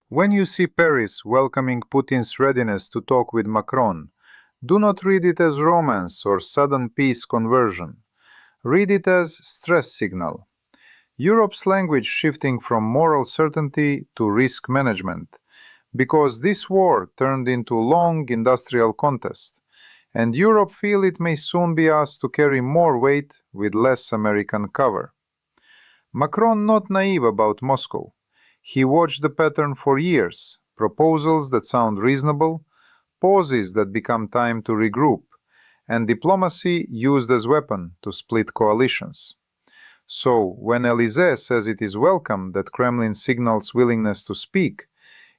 When you see Paris welcoming Putin's readiness to talk with Macron, do not read it as romance or sudden peace conversion. Read it as stress signal. Europe's language shifting from moral certainty to risk management, because this war turned into long industrial contest, and Europe feel it may soon be asked to carry more weight with less American cover. Macron not naive about Moscow. He watched the pattern for years, proposals that sound reasonable, pauses that become time to regroup, and diplomacy used as weapon to split coalitions. So, when Élysée says it is welcome that Kremlin signals willingness to speak,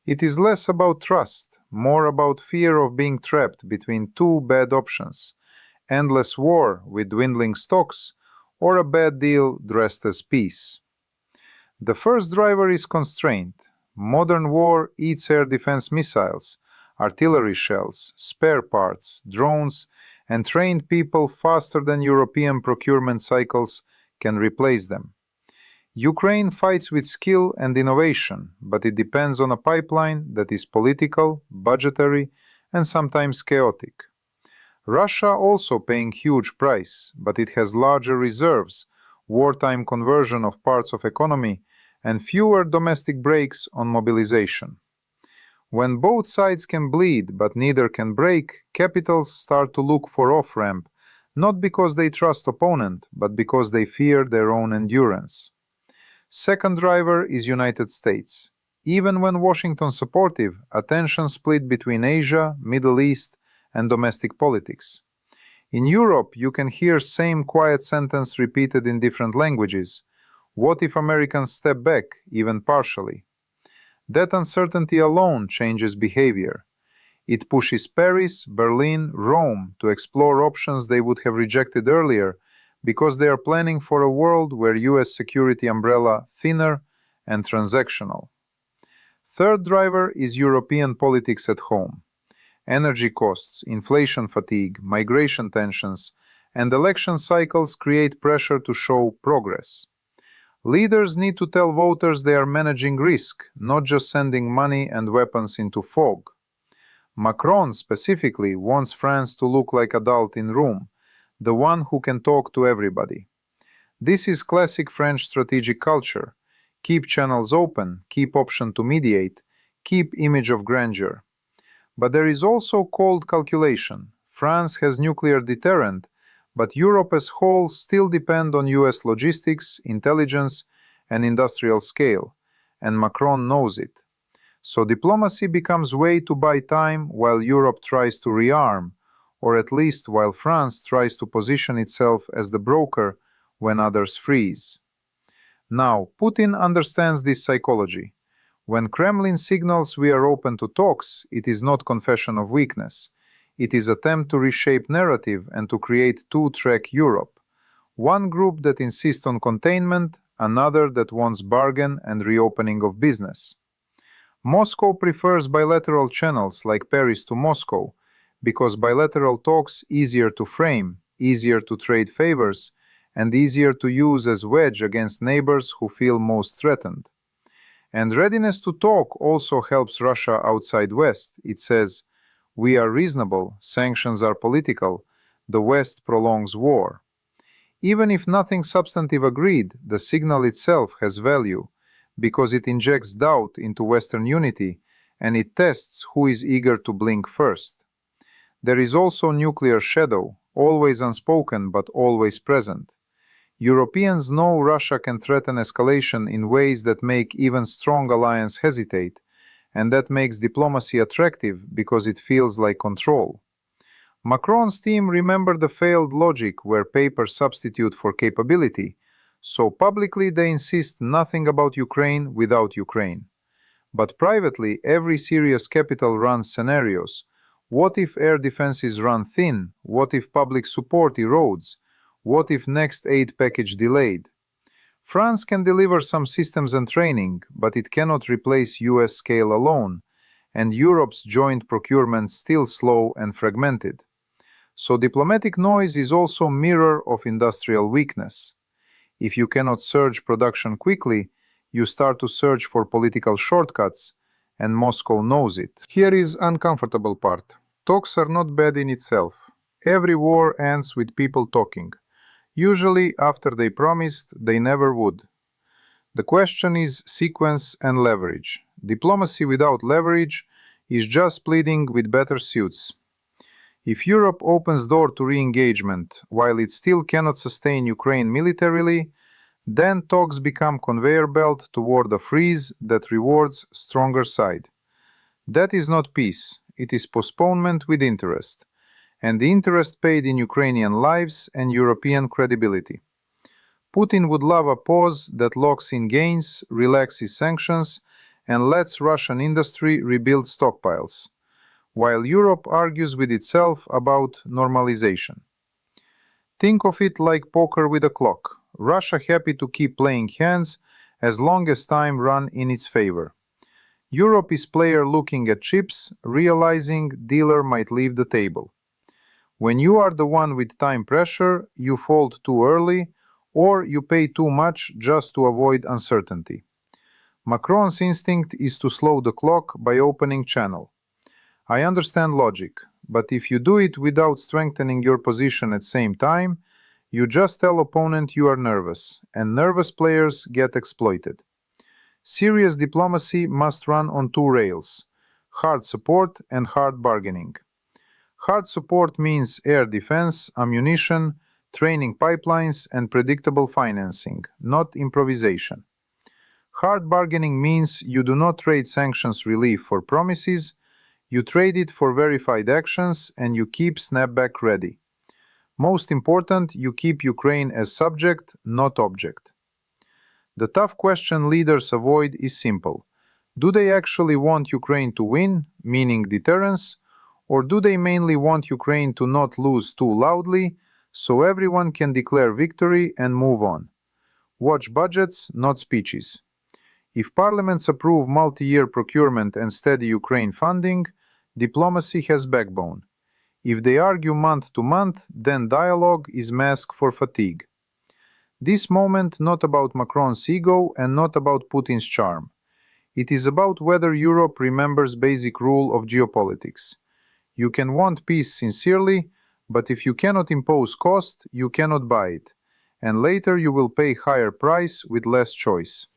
it is less about trust, more about fear of being trapped between two bad options: endless war with dwindling stocks, or a bad deal dressed as peace. The first driver is constraint. Modern war eats air defense missiles, artillery shells, spare parts, drones, and trained people faster than European procurement cycles can replace them. Ukraine fights with skill and innovation, but it depends on a pipeline that is political, budgetary, and sometimes chaotic. Russia also paying huge price, but it has larger reserves, wartime conversion of parts of economy, and fewer domestic breaks on mobilization. When both sides can bleed but neither can break, capitals start to look for off-ramp, not because they trust opponent, but because they fear their own endurance. Second driver is United States. Even when Washington supportive, attention split between Asia, Middle East, and domestic politics. In Europe, you can hear same quiet sentence repeated in different languages. What if Americans step back, even partially? That uncertainty alone changes behavior. It pushes Paris, Berlin, Rome to explore options they would have rejected earlier because they are planning for a world where US security umbrella thinner and transactional. Third driver is European politics at home. Energy costs, inflation fatigue, migration tensions, and election cycles create pressure to show progress. Leaders need to tell voters they are managing risk, not just sending money and weapons into fog. Macron specifically wants France to look like adult in room, the one who can talk to everybody. This is classic French strategic culture. Keep channels open, keep option to mediate, keep image of grandeur. But there is also cold calculation. France has nuclear deterrent, but Europe as whole still depend on US logistics, intelligence, and industrial scale, and Macron knows it. So diplomacy becomes way to buy time while Europe tries to rearm, or at least while France tries to position itself as the broker when others freeze. Now, Putin understands this psychology. When Kremlin signals we are open to talks, it is not confession of weakness. It is attempt to reshape narrative and to create two-track Europe. One group that insists on containment, another that wants bargain and reopening of business. Moscow prefers bilateral channels like Paris to Moscow, because bilateral talks easier to frame, easier to trade favors, and easier to use as wedge against neighbors who feel most threatened. And readiness to talk also helps Russia outside West. It says, we are reasonable, sanctions are political, the West prolongs war. Even if nothing substantive agreed, the signal itself has value, because it injects doubt into Western unity, and it tests who is eager to blink first. There is also nuclear shadow, always unspoken but always present. Europeans know Russia can threaten escalation in ways that make even strong alliance hesitate, and that makes diplomacy attractive because it feels like control. Macron's team remember the failed logic where paper substitute for capability, so publicly they insist nothing about Ukraine without Ukraine. But privately, every serious capital runs scenarios. What if air defenses run thin? What if public support erodes? What if next aid package delayed? France can deliver some systems and training, but it cannot replace US scale alone, and Europe's joint procurement still slow and fragmented. So diplomatic noise is also mirror of industrial weakness. If you cannot surge production quickly, you start to search for political shortcuts, and Moscow knows it. Here is uncomfortable part. Talks are not bad in itself. Every war ends with people talking. Usually after they promised they never would. The question is sequence and leverage. Diplomacy without leverage is just pleading with better suits. If Europe opens door to re-engagement while it still cannot sustain Ukraine militarily, then talks become conveyor belt toward a freeze that rewards stronger side. That is not peace, it is postponement with interest, and the interest paid in Ukrainian lives and European credibility. Putin would love a pause that locks in gains, relaxes sanctions, and lets Russian industry rebuild stockpiles, while Europe argues with itself about normalization. Think of it like poker with a clock. Russia happy to keep playing hands as long as time run in its favor. Europe is player looking at chips, realizing dealer might leave the table. When you are the one with time pressure, you fold too early, or you pay too much just to avoid uncertainty. Macron's instinct is to slow the clock by opening channel. I understand logic, but if you do it without strengthening your position at same time, you just tell opponent you are nervous, and nervous players get exploited. Serious diplomacy must run on two rails: hard support and hard bargaining. Hard support means air defense, ammunition, training pipelines, and predictable financing, not improvisation. Hard bargaining means you do not trade sanctions relief for promises, you trade it for verified actions, and you keep snapback ready. Most important, you keep Ukraine as subject, not object. The tough question leaders avoid is simple. Do they actually want Ukraine to win, meaning deterrence, or do they mainly want Ukraine to not lose too loudly so everyone can declare victory and move on? Watch budgets, not speeches. If parliaments approve multi-year procurement and steady Ukraine funding, diplomacy has backbone. If they argue month to month, then dialogue is mask for fatigue. This moment not about Macron's ego and not about Putin's charm. It is about whether Europe remembers basic rule of geopolitics. You can want peace sincerely, but if you cannot impose cost, you cannot buy it, and later you will pay higher price with less choice.